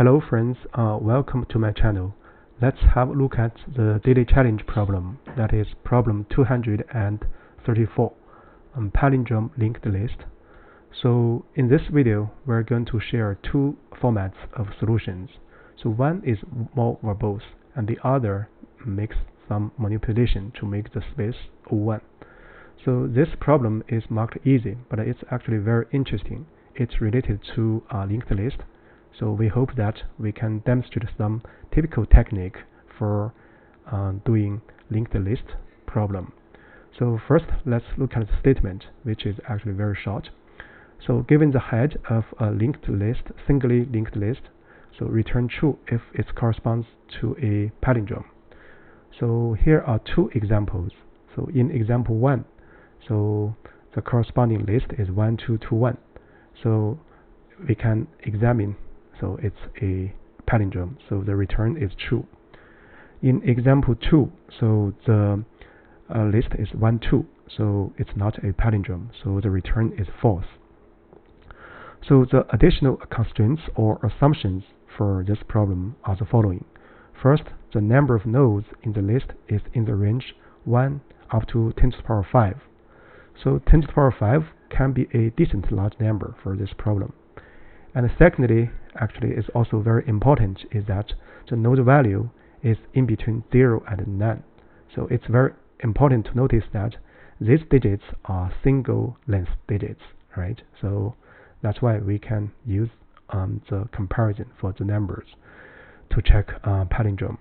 Hello friends, welcome to my channel. Let's have a look at the daily challenge problem, that is problem 234, Palindrome Linked List. So in this video, we're going to share two formats of solutions. So one is more verbose, and the other makes some manipulation to make the space O1. So this problem is marked easy, but it's actually very interesting. It's related to a linked list. So we hope that we can demonstrate some typical technique for doing linked list problem. So first, let's look at the statement, which is actually very short. So given the head of a linked list, singly linked list, so return true if it corresponds to a palindrome. So here are two examples. So in example 1, so the corresponding list is 1, 2, 2, 1. So we can examine. So it's a palindrome, so the return is true. In example 2, so the list is 1, 2, so it's not a palindrome, so the return is false. So the additional constraints or assumptions for this problem are the following. First, the number of nodes in the list is in the range 1 up to 10 to the power 5. So 10 to the power 5 can be a decent large number for this problem. And secondly, actually is also very important, is that the node value is in between 0 and none. So it's very important to notice that these digits are single length digits, right? So that's why we can use the comparison for the numbers to check palindrome.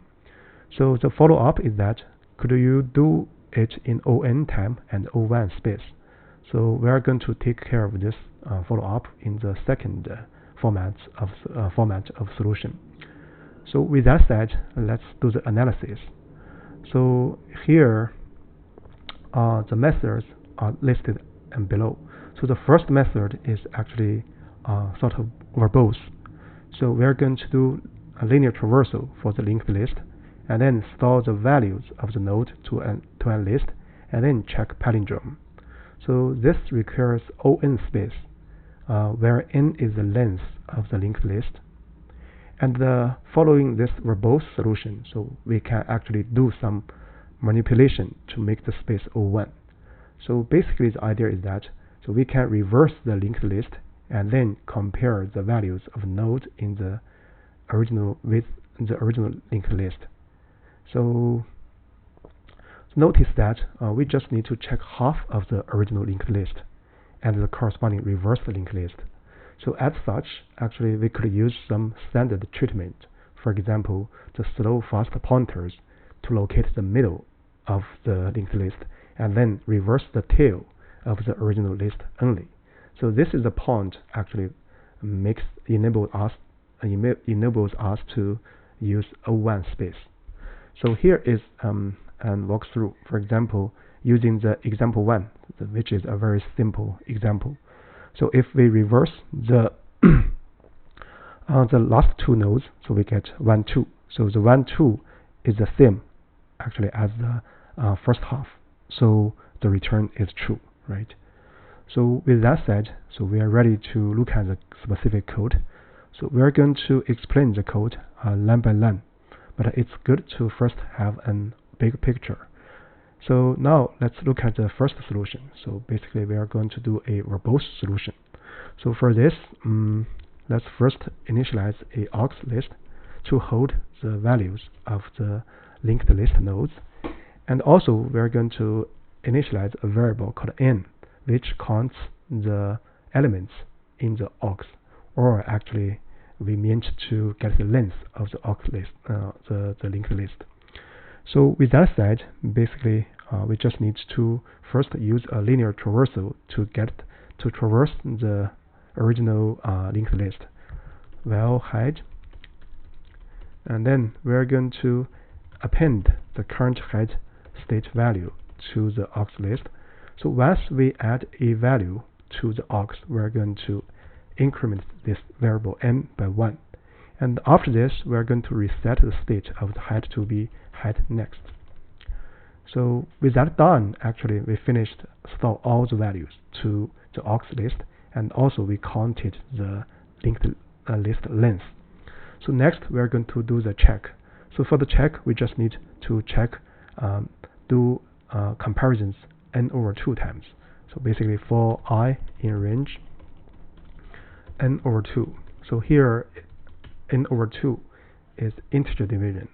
So the follow-up is that could you do it in ON time and O1 space? So we are going to take care of this follow-up in the second format of solution. So with that said, let's do the analysis. So here the methods are listed and below. So the first method is actually sort of verbose. So we are going to do a linear traversal for the linked list, and then store the values of the node to a list, and then check palindrome. So this requires ON space, where n is the length of the linked list. And following this verbose solution, so we can actually do some manipulation to make the space O1. So basically the idea is that so we can reverse the linked list and then compare the values of nodes in the original with the original linked list. So notice that we just need to check half of the original linked list and the corresponding reverse linked list. So as such, actually we could use some standard treatment. For example, the slow fast pointers to locate the middle of the linked list and then reverse the tail of the original list only. So this is the point actually enables us to use O1 space. So here is an walkthrough. For example, using the example 1, which is a very simple example. So if we reverse the the last two nodes, so we get 1, 2. So the 1, 2 is the same actually as the first half. So the return is true, right? So with that said, so we are ready to look at the specific code. So we are going to explain the code line by line, but it's good to first have a big picture. So now let's look at the first solution. So basically we are going to do a verbose solution. So for this, let's first initialize a aux list to hold the values of the linked list nodes. And also we are going to initialize a variable called n, which counts the elements in the aux, or actually we meant to get the length of the aux list, the linked list. So with that said, basically we just need to first use a linear traversal to traverse the original linked list. Well, head, and then we are going to append the current head state value to the aux list. So once we add a value to the aux, we are going to increment this variable n by 1. And after this, we are going to reset the state of the head to be head next. So with that done, actually we finished store all the values to the aux list, and also we counted the linked list length. So next we are going to do the check. So for the check, we just need to check, do comparisons n over 2 times. So basically for I in range n over 2. So here n over 2 is integer division.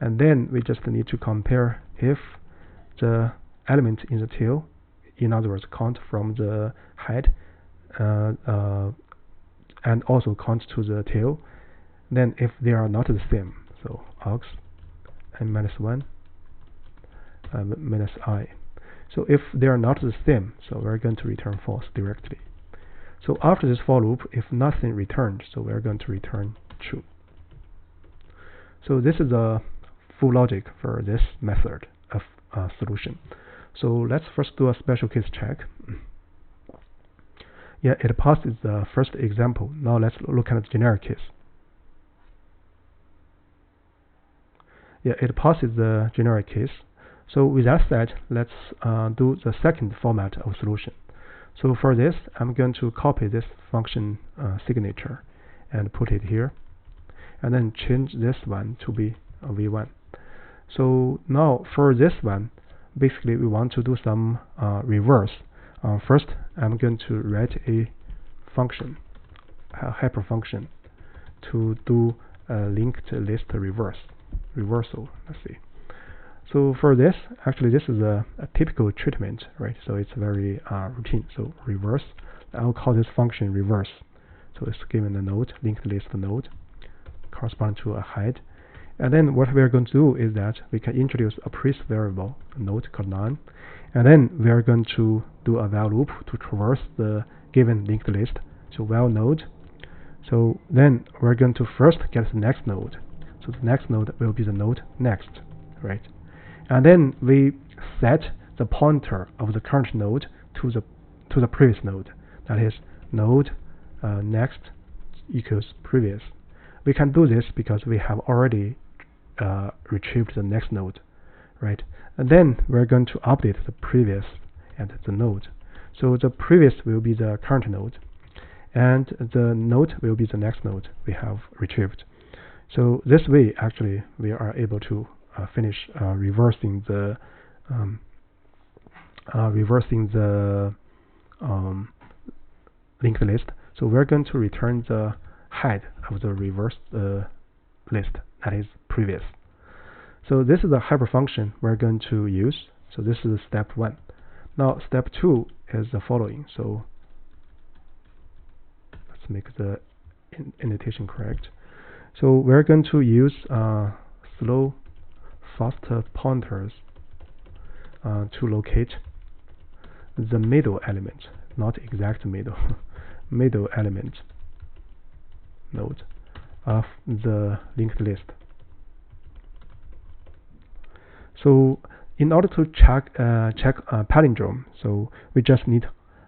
And then we just need to compare if the element in the tail, in other words, count from the head and also count to the tail, then if they are not the same, so aux n minus 1 minus I. So if they are not the same, so we're going to return false directly. So after this for loop, if nothing returned, so we're going to return true. So this is the full logic for this method of solution. So let's first do a special case check. Yeah, it passes the first example. Now let's look at the generic case. Yeah, it passes the generic case. So with that said, let's do the second format of solution. So for this, I'm going to copy this function signature and put it here, and then change this one to be a v1. So now for this one, basically we want to do some reverse. First, I'm going to write a function, a hyperfunction, to do a linked list reversal. Let's see. So for this, actually this is a typical treatment, right? So it's very routine. So reverse, I'll call this function reverse. So it's given a node, linked list node, corresponding to a head. And then what we are going to do is that we can introduce a previous variable, a node called none, and then we are going to do a while loop to traverse the given linked list. So while node. So then we're going to first get the next node. So the next node will be the node next, right? And then we set the pointer of the current node to the previous node. That is node next equals previous. We can do this because we have already retrieved the next node, right? And then we're going to update the previous and the node. So the previous will be the current node, and the node will be the next node we have retrieved. So this way, actually, we are able to finish reversing the linked list. So we're going to return the head of the reversed list, that is previous. So this is a hyperfunction we're going to use. So this is step 1. Now step 2 is the following. So let's make the indentation correct. So we're going to use slow, fast pointers to locate the middle element, not exact middle, middle element node of the linked list. So in order to check palindrome, so we just need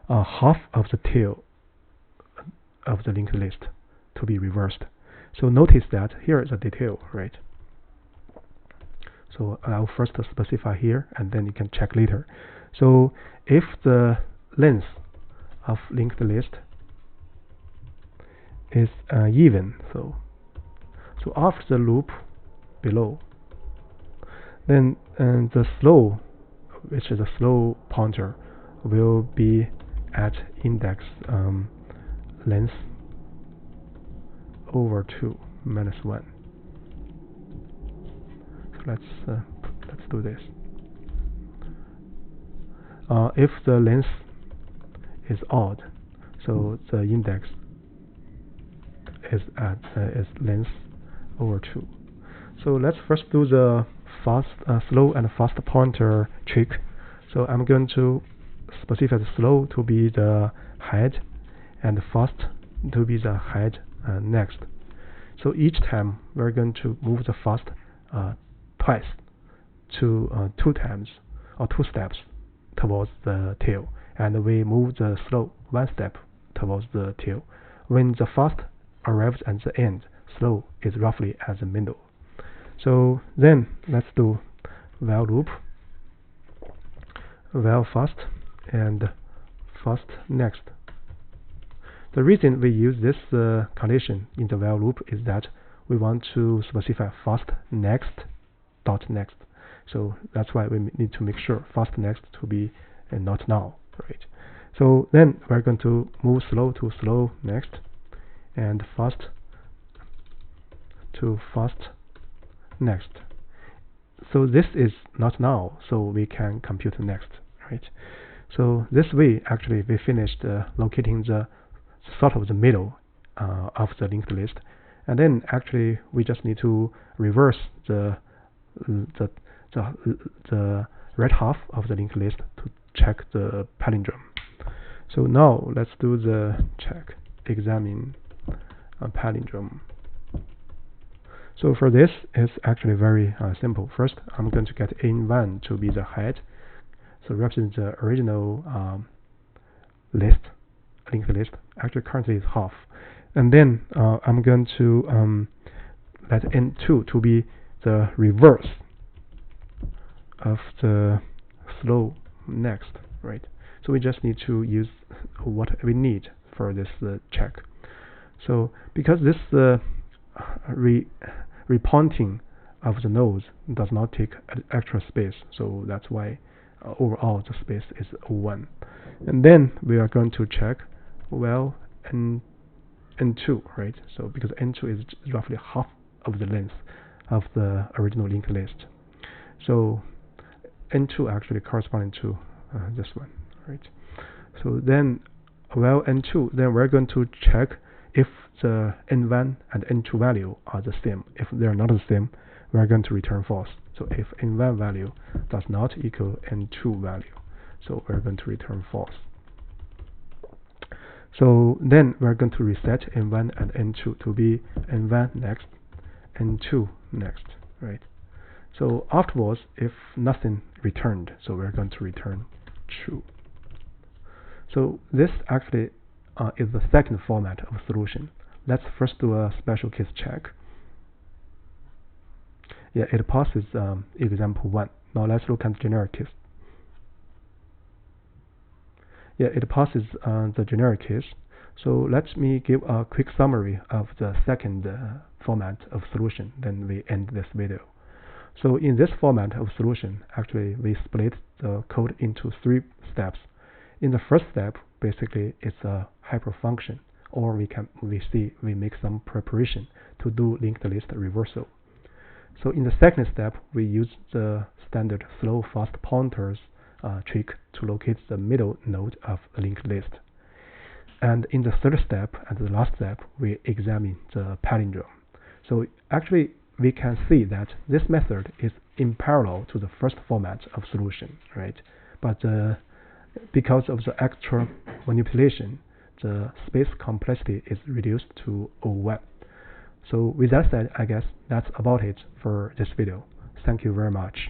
half of the tail of the linked list to be reversed. So notice that here is a detail, right? So I'll first specify here, and then you can check later. So if the length of linked list is even, so after the loop below, then the slow, which is a slow pointer, will be at index length over 2 minus 1. So let's do this. If the length is odd, so the index is at length over 2. So let's first do the slow and fast pointer trick. So I'm going to specify the slow to be the head and fast to be the head next. So each time we're going to move the fast twice to 2 times or 2 steps towards the tail, and we move the slow 1 step towards the tail. When the fast arrives at the end, slow is roughly at the middle. So then let's do while loop, while fast and fast next. The reason we use this condition in the while loop is that we want to specify fast next dot next. So that's why we need to make sure fast next to be not now, right? So then we're going to move slow to slow next, and fast to fast next. So this is not now, so we can compute next, right? So this way, actually, we finished locating the sort of the middle of the linked list, and then actually we just need to reverse the right half of the linked list to check the palindrome. So now let's do the check, examine a palindrome. So for this, it's actually very simple. First, I'm going to get in1 to be the head, so represent the original list, linked list. Actually, currently it's half. And then I'm going to let n2 to be the reverse of the slow next, right? So we just need to use what we need for this check. So because this repointing of the nodes does not take extra space, so that's why overall the space is 1. And then we are going to check, well, n2, right? So because n2 is roughly half of the length of the original linked list, so n2 actually corresponding to this one, right? So then, well, n2, then we're going to check if the n1 and n2 value are the same. If they are not the same, we are going to return false. So if n1 value does not equal n2 value, so we're going to return false. So then we're going to reset n1 and n2 to be n1 next, n2 next, right? So afterwards, if nothing returned, so we're going to return true. So this actually is the second format of solution. Let's first do a special case check. Yeah, it passes example 1. Now let's look at generic case. Yeah, it passes the generic case. So let me give a quick summary of the second format of solution, then we end this video. So in this format of solution, actually we split the code into 3 steps. In the first step, basically it's a hyperfunction, or we make some preparation to do linked list reversal. So in the second step, we use the standard slow fast pointers trick to locate the middle node of a linked list. And in the third step and the last step, we examine the palindrome. So actually we can see that this method is in parallel to the first format of solution, right? But because of the extra manipulation, the space complexity is reduced to 1. So with that said, I guess that's about it for this video. Thank you very much.